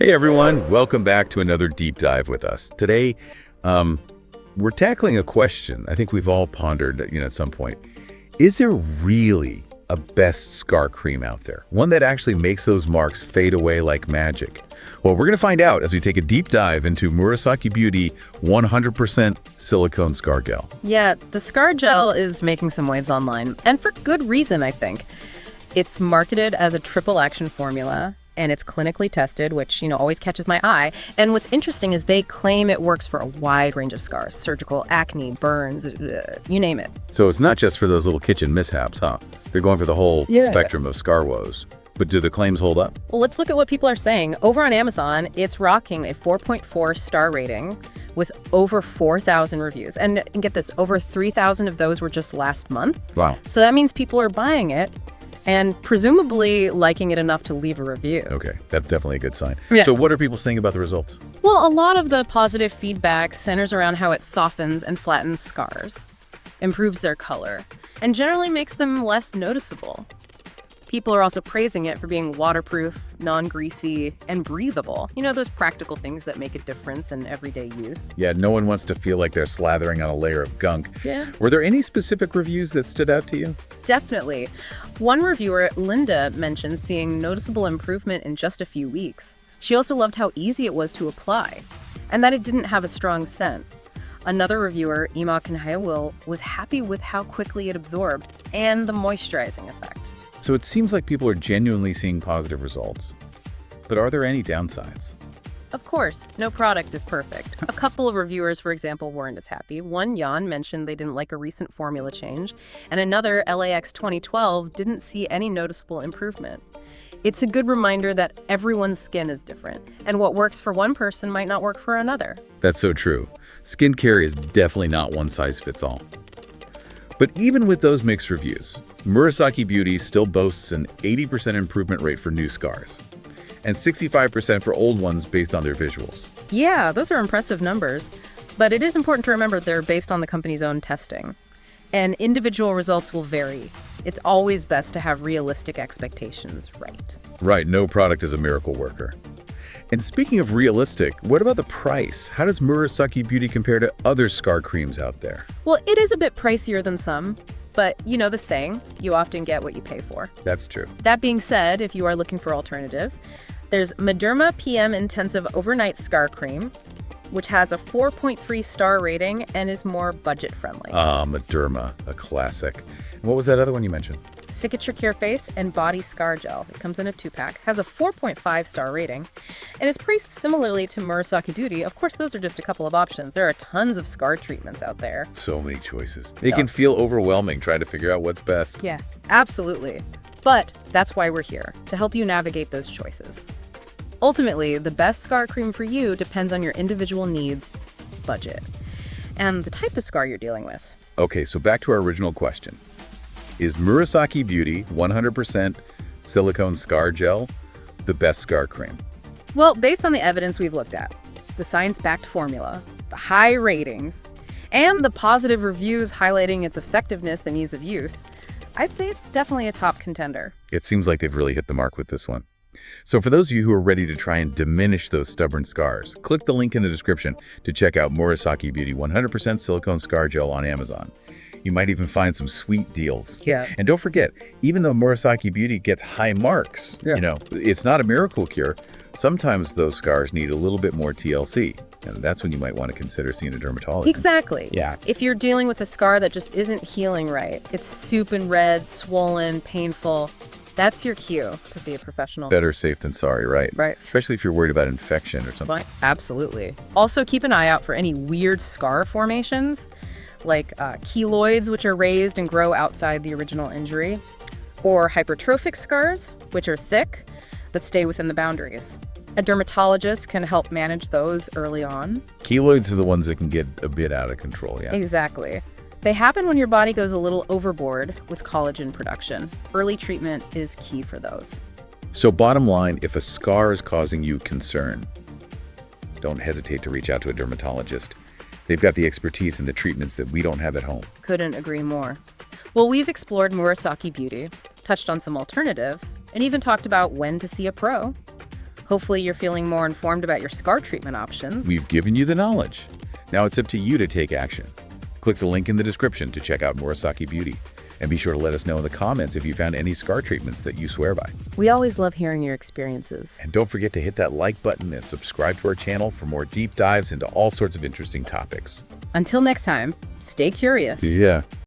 Hey everyone, welcome back to another deep dive with us. Today, we're tackling a question I think we've all pondered, at some point. Is there really a best scar cream out there? One that actually makes those marks fade away like magic? Well, we're going to find out as we take a deep dive into MURASAKI Beauty 100% silicone scar gel. Yeah, the scar gel is making some waves online, and for good reason, I think. It's marketed as a triple action formula, and it's clinically tested, which, always catches my eye. And what's interesting is they claim it works for a wide range of scars: surgical, acne, burns, you name it. So it's not just for those little kitchen mishaps, huh? They're going for the whole spectrum of scar woes. But do the claims hold up? Well, let's look at what people are saying. Over on Amazon, it's rocking a 4.4 star rating with over 4,000 reviews. And get this, over 3,000 of those were just last month. Wow. So that means people are buying it and presumably liking it enough to leave a review. Okay, that's definitely a good sign. Yeah. So what are people saying about the results? Well, a lot of the positive feedback centers around how it softens and flattens scars, improves their color, and generally makes them less noticeable. People are also praising it for being waterproof, non-greasy, and breathable. Those practical things that make a difference in everyday use. Yeah, no one wants to feel like they're slathering on a layer of gunk. Yeah. Were there any specific reviews that stood out to you? Definitely. One reviewer, Linda, mentioned seeing noticeable improvement in just a few weeks. She also loved how easy it was to apply, and that it didn't have a strong scent. Another reviewer, Ima Kanhayawil, was happy with how quickly it absorbed and the moisturizing effect. So it seems like people are genuinely seeing positive results. But are there any downsides? Of course, no product is perfect. A couple of reviewers, for example, weren't as happy. One, Jan, mentioned they didn't like a recent formula change, and another, LAX 2012, didn't see any noticeable improvement. It's a good reminder that everyone's skin is different, and what works for one person might not work for another. That's so true. Skincare is definitely not one size fits all. But even with those mixed reviews, MURASAKI Beauty still boasts an 80% improvement rate for new scars, and 65% for old ones based on their visuals. Yeah, those are impressive numbers, but it is important to remember they're based on the company's own testing, and individual results will vary. It's always best to have realistic expectations, right? Right, no product is a miracle worker. And speaking of realistic, what about the price? How does MURASAKI Beauty compare to other scar creams out there? Well, it is a bit pricier than some, but the saying, you often get what you pay for. That's true. That being said, if you are looking for alternatives, there's Mederma PM Intensive Overnight Scar Cream, which has a 4.3 star rating and is more budget-friendly. Mederma, a classic. And what was that other one you mentioned? Signature Care Face and Body Scar Gel. It comes in a 2-pack, has a 4.5 star rating, and is priced similarly to MURASAKI Beauty. Of course, those are just a couple of options. There are tons of scar treatments out there. So many choices. It can feel overwhelming trying to figure out what's best. Yeah, absolutely. But that's why we're here, to help you navigate those choices. Ultimately, the best scar cream for you depends on your individual needs, budget, and the type of scar you're dealing with. Okay, so back to our original question. Is MURASAKI Beauty 100% silicone scar gel the best scar cream? Well, based on the evidence we've looked at, the science-backed formula, the high ratings, and the positive reviews highlighting its effectiveness and ease of use, I'd say it's definitely a top contender. It seems like they've really hit the mark with this one. So for those of you who are ready to try and diminish those stubborn scars, click the link in the description to check out MURASAKI Beauty 100% silicone scar gel on Amazon. You might even find some sweet deals. Yeah. And don't forget, even though MURASAKI Beauty gets high marks, it's not a miracle cure. Sometimes those scars need a little bit more TLC. And that's when you might want to consider seeing a dermatologist. Exactly. Yeah. If you're dealing with a scar that just isn't healing right, it's soup and red, swollen, painful, that's your cue to see a professional. Better safe than sorry, right? Right. Especially if you're worried about infection or something. Absolutely. Also, keep an eye out for any weird scar formations, like keloids, which are raised and grow outside the original injury, or hypertrophic scars, which are thick but stay within the boundaries. A dermatologist can help manage those early on. Keloids are the ones that can get a bit out of control, yeah. Exactly. They happen when your body goes a little overboard with collagen production. Early treatment is key for those. So bottom line, if a scar is causing you concern, don't hesitate to reach out to a dermatologist. They've got the expertise and the treatments that we don't have at home. Couldn't agree more. Well, we've explored MURASAKI Beauty, touched on some alternatives, and even talked about when to see a pro. Hopefully you're feeling more informed about your scar treatment options. We've given you the knowledge. Now it's up to you to take action. Click the link in the description to check out Murasaki Beauty. And be sure to let us know in the comments if you found any scar treatments that you swear by. We always love hearing your experiences. And don't forget to hit that like button and subscribe to our channel for more deep dives into all sorts of interesting topics. Until next time, stay curious. Yeah.